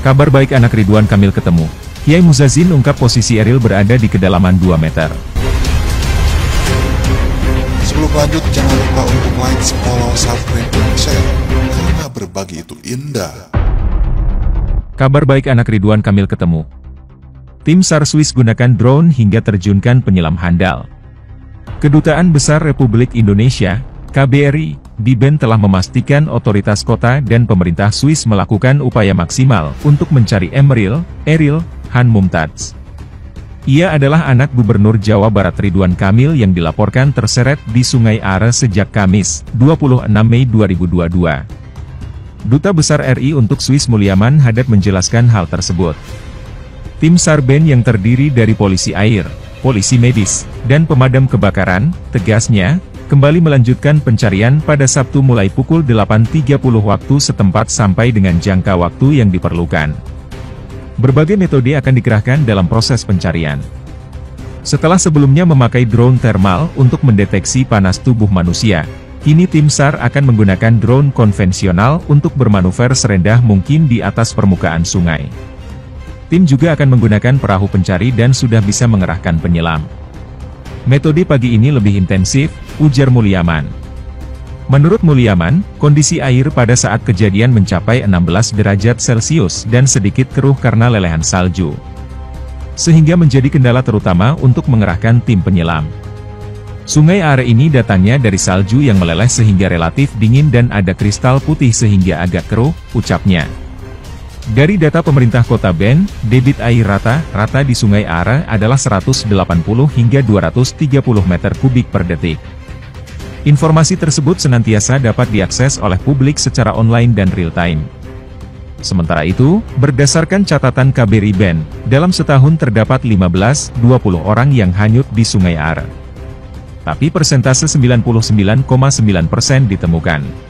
Kabar baik anak Ridwan Kamil ketemu. Kiai Muzazin ungkap posisi Eril berada di kedalaman 2 meter. Sebelum lanjut, jangan lupa untuk like, follow, subscribe, dan share. Karena berbagi itu indah. Kabar baik anak Ridwan Kamil ketemu. Tim SAR Swiss gunakan drone hingga terjunkan penyelam handal. Kedutaan Besar Republik Indonesia, KBRI, di Bern telah memastikan otoritas kota dan pemerintah Swiss melakukan upaya maksimal untuk mencari Eril Han Mumtaz. Ia adalah anak Gubernur Jawa Barat Ridwan Kamil yang dilaporkan terseret di Sungai Are sejak Kamis, 26 Mei 2022. Duta Besar RI untuk Swiss Mulyaman Hadad menjelaskan hal tersebut. Tim SAR Bern yang terdiri dari polisi air, polisi medis, dan pemadam kebakaran, tegasnya, kembali melanjutkan pencarian pada Sabtu mulai pukul 8.30 waktu setempat sampai dengan jangka waktu yang diperlukan. Berbagai metode akan dikerahkan dalam proses pencarian. Setelah sebelumnya memakai drone thermal untuk mendeteksi panas tubuh manusia, kini tim SAR akan menggunakan drone konvensional untuk bermanuver serendah mungkin di atas permukaan sungai. Tim juga akan menggunakan perahu pencari dan sudah bisa mengerahkan penyelam. Metode pagi ini lebih intensif, ujar Mulyaman. Menurut Mulyaman, kondisi air pada saat kejadian mencapai 16 derajat Celcius dan sedikit keruh karena lelehan salju. Sehingga menjadi kendala terutama untuk mengerahkan tim penyelam. Sungai Are ini datangnya dari salju yang meleleh sehingga relatif dingin dan ada kristal putih sehingga agak keruh, ucapnya. Dari data pemerintah kota Bern, debit air rata-rata di Sungai Are adalah 180 hingga 230 meter kubik per detik. Informasi tersebut senantiasa dapat diakses oleh publik secara online dan real-time. Sementara itu, berdasarkan catatan KBRI Bern, dalam setahun terdapat 15-20 orang yang hanyut di Sungai Are. Tapi persentase 99,9% ditemukan.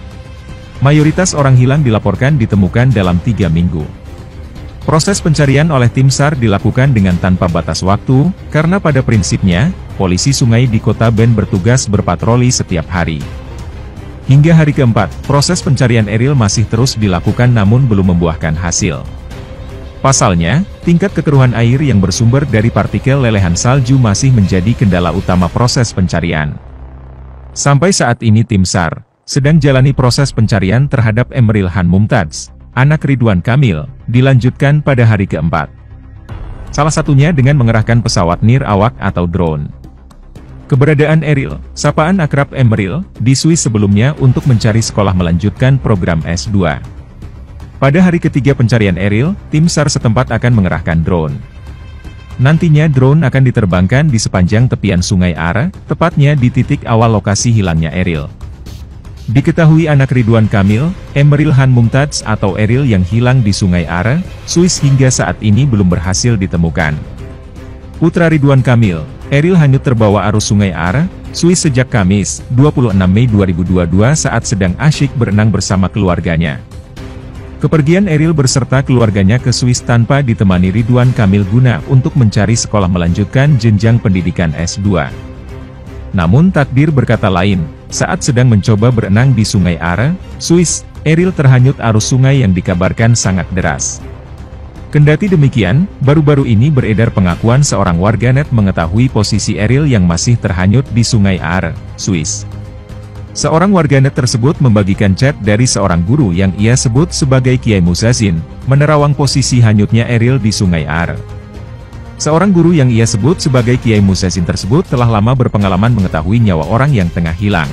Mayoritas orang hilang dilaporkan ditemukan dalam 3 minggu. Proses pencarian oleh tim SAR dilakukan dengan tanpa batas waktu, karena pada prinsipnya, polisi sungai di kota Bern bertugas berpatroli setiap hari. Hingga hari keempat, proses pencarian Eril masih terus dilakukan namun belum membuahkan hasil. Pasalnya, tingkat kekeruhan air yang bersumber dari partikel lelehan salju masih menjadi kendala utama proses pencarian. Sampai saat ini tim SAR sedang jalani proses pencarian terhadap Eril Han Mumtaz, anak Ridwan Kamil, dilanjutkan pada hari keempat. Salah satunya dengan mengerahkan pesawat nirawak atau drone. Keberadaan Eril, sapaan akrab Eril, di Swiss sebelumnya untuk mencari sekolah melanjutkan program S2. Pada hari ketiga pencarian Eril, tim SAR setempat akan mengerahkan drone. Nantinya drone akan diterbangkan di sepanjang tepian Sungai Are, tepatnya di titik awal lokasi hilangnya Eril. Diketahui anak Ridwan Kamil, Eril Han Mumtaz atau Eril yang hilang di Sungai Are, Swiss hingga saat ini belum berhasil ditemukan. Putra Ridwan Kamil, Eril hanyut terbawa arus Sungai Are, Swiss sejak Kamis, 26 Mei 2022 saat sedang asyik berenang bersama keluarganya. Kepergian Eril berserta keluarganya ke Swiss tanpa ditemani Ridwan Kamil guna untuk mencari sekolah melanjutkan jenjang pendidikan S2. Namun takdir berkata lain, saat sedang mencoba berenang di Sungai Are, Swiss, Eril terhanyut arus sungai yang dikabarkan sangat deras. Kendati demikian, baru-baru ini beredar pengakuan seorang warganet mengetahui posisi Eril yang masih terhanyut di Sungai Are, Swiss. Seorang warganet tersebut membagikan chat dari seorang guru yang ia sebut sebagai Kiai Muzazin, menerawang posisi hanyutnya Eril di Sungai Are. Seorang guru yang ia sebut sebagai Kiai Muzazin tersebut telah lama berpengalaman mengetahui nyawa orang yang tengah hilang.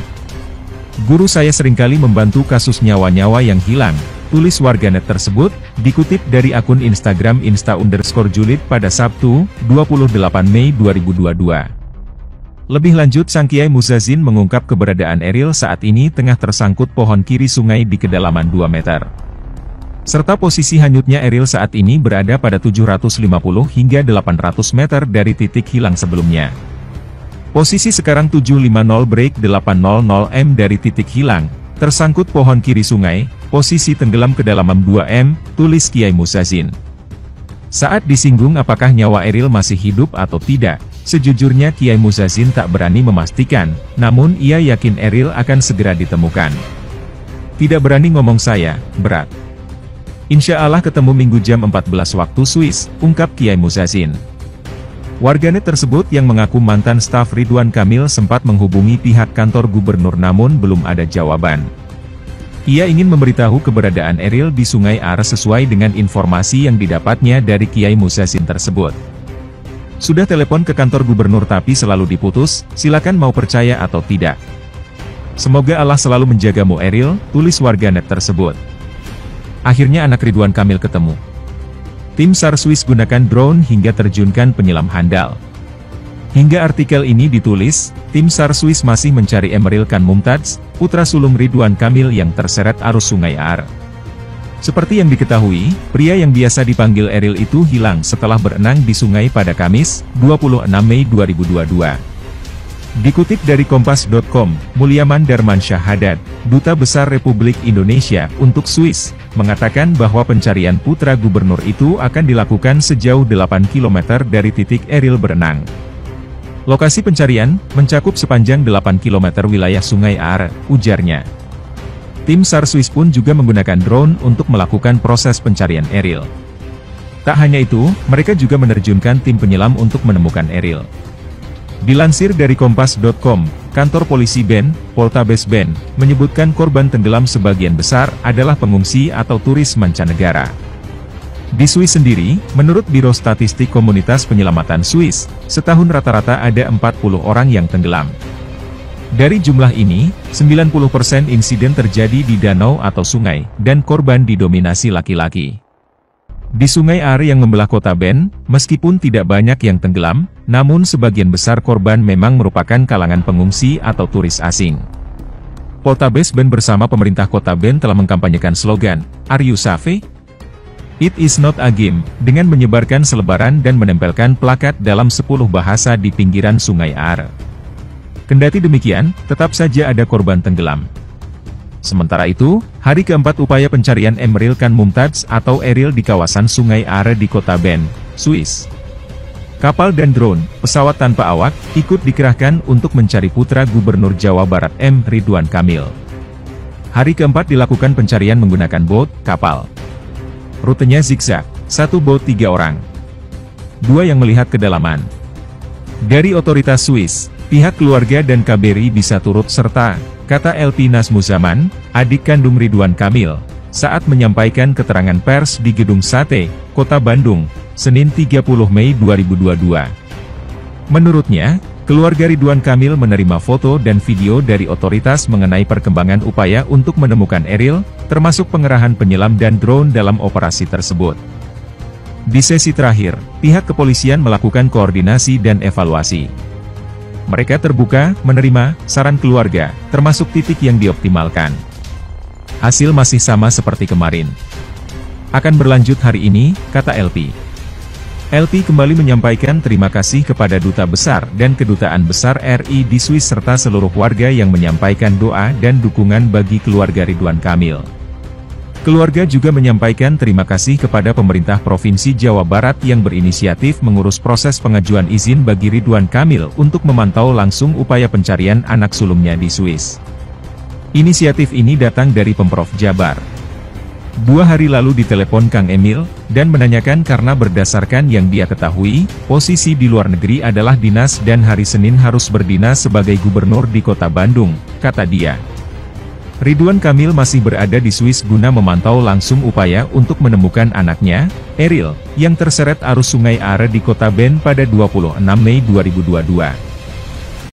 Guru saya seringkali membantu kasus nyawa-nyawa yang hilang, tulis warganet tersebut, dikutip dari akun Instagram @insta_julid pada Sabtu, 28 Mei 2022. Lebih lanjut sang Kiai Muzazin mengungkap keberadaan Eril saat ini tengah tersangkut pohon kiri sungai di kedalaman 2 meter. Serta posisi hanyutnya Eril saat ini berada pada 750 hingga 800 meter dari titik hilang sebelumnya. Posisi sekarang 750-800 m dari titik hilang, tersangkut pohon kiri sungai, posisi tenggelam kedalaman 2 m, tulis Kiai Muzazin. Saat disinggung apakah nyawa Eril masih hidup atau tidak, sejujurnya Kiai Muzazin tak berani memastikan, namun ia yakin Eril akan segera ditemukan. Tidak berani ngomong saya, berat. Insya Allah ketemu Minggu jam 14 waktu Swiss, ungkap Kiai Muzazin. Warganet tersebut yang mengaku mantan staf Ridwan Kamil sempat menghubungi pihak kantor gubernur namun belum ada jawaban. Ia ingin memberitahu keberadaan Eril di Sungai Are sesuai dengan informasi yang didapatnya dari Kiai Muzazin tersebut. Sudah telepon ke kantor gubernur tapi selalu diputus, silakan mau percaya atau tidak. Semoga Allah selalu menjagamu Eril, tulis warganet tersebut. Akhirnya anak Ridwan Kamil ketemu. Tim SAR Swiss gunakan drone hingga terjunkan penyelam handal. Hingga artikel ini ditulis, tim SAR Swiss masih mencari Emeril Khan Mumtaz, putra sulung Ridwan Kamil yang terseret arus Sungai Are. Seperti yang diketahui, pria yang biasa dipanggil Eril itu hilang setelah berenang di sungai pada Kamis, 26 Mei 2022. Dikutip dari Kompas.com, Mulyaman Darmansyah Haddad, Duta Besar Republik Indonesia untuk Swiss, mengatakan bahwa pencarian putra gubernur itu akan dilakukan sejauh 8 km dari titik Eril berenang. Lokasi pencarian mencakup sepanjang 8 km wilayah Sungai Are, ujarnya. Tim SAR Swiss pun juga menggunakan drone untuk melakukan proses pencarian Eril. Tak hanya itu, mereka juga menerjunkan tim penyelam untuk menemukan Eril. Dilansir dari Kompas.com, kantor polisi Ben, Poltabes Ben, menyebutkan korban tenggelam sebagian besar adalah pengungsi atau turis mancanegara. Di Swiss sendiri, menurut Biro Statistik Komunitas Penyelamatan Swiss, setahun rata-rata ada 40 orang yang tenggelam. Dari jumlah ini, 90% insiden terjadi di danau atau sungai, dan korban didominasi laki-laki. Di Sungai Are yang membelah kota Ben, meskipun tidak banyak yang tenggelam, namun sebagian besar korban memang merupakan kalangan pengungsi atau turis asing. Poltabes Ben bersama pemerintah kota Ben telah mengkampanyekan slogan, "Are you safe? It is not a game," dengan menyebarkan selebaran dan menempelkan plakat dalam 10 bahasa di pinggiran Sungai Are. Kendati demikian, tetap saja ada korban tenggelam. Sementara itu, hari keempat upaya pencarian Emeril Khan Mumtaz atau Eril di kawasan Sungai Are di kota Ben, Swiss. Kapal dan drone, pesawat tanpa awak, ikut dikerahkan untuk mencari putra Gubernur Jawa Barat M. Ridwan Kamil. Hari keempat dilakukan pencarian menggunakan bot, kapal. Rutenya zigzag, 1 bot 3 orang. 2 yang melihat kedalaman. Dari otoritas Swiss, pihak keluarga dan KBRI bisa turut serta, kata LP Nazmuzaman, adik kandung Ridwan Kamil, saat menyampaikan keterangan pers di Gedung Sate, Kota Bandung, Senin 30 Mei 2022. Menurutnya, keluarga Ridwan Kamil menerima foto dan video dari otoritas mengenai perkembangan upaya untuk menemukan Eril, termasuk pengerahan penyelam dan drone dalam operasi tersebut. Di sesi terakhir, pihak kepolisian melakukan koordinasi dan evaluasi. Mereka terbuka, menerima, saran keluarga, termasuk titik yang dioptimalkan. Hasil masih sama seperti kemarin. Akan berlanjut hari ini, kata LP. LP kembali menyampaikan terima kasih kepada Duta Besar dan Kedutaan Besar RI di Swiss serta seluruh warga yang menyampaikan doa dan dukungan bagi keluarga Ridwan Kamil. Keluarga juga menyampaikan terima kasih kepada pemerintah Provinsi Jawa Barat yang berinisiatif mengurus proses pengajuan izin bagi Ridwan Kamil untuk memantau langsung upaya pencarian anak sulungnya di Swiss. Inisiatif ini datang dari Pemprov Jabar. 2 hari lalu ditelepon Kang Emil, dan menanyakan karena berdasarkan yang dia ketahui, posisi di luar negeri adalah dinas dan hari Senin harus berdinas sebagai gubernur di kota Bandung, kata dia. Ridwan Kamil masih berada di Swiss guna memantau langsung upaya untuk menemukan anaknya, Eril, yang terseret arus Sungai Are di kota Ben pada 26 Mei 2022.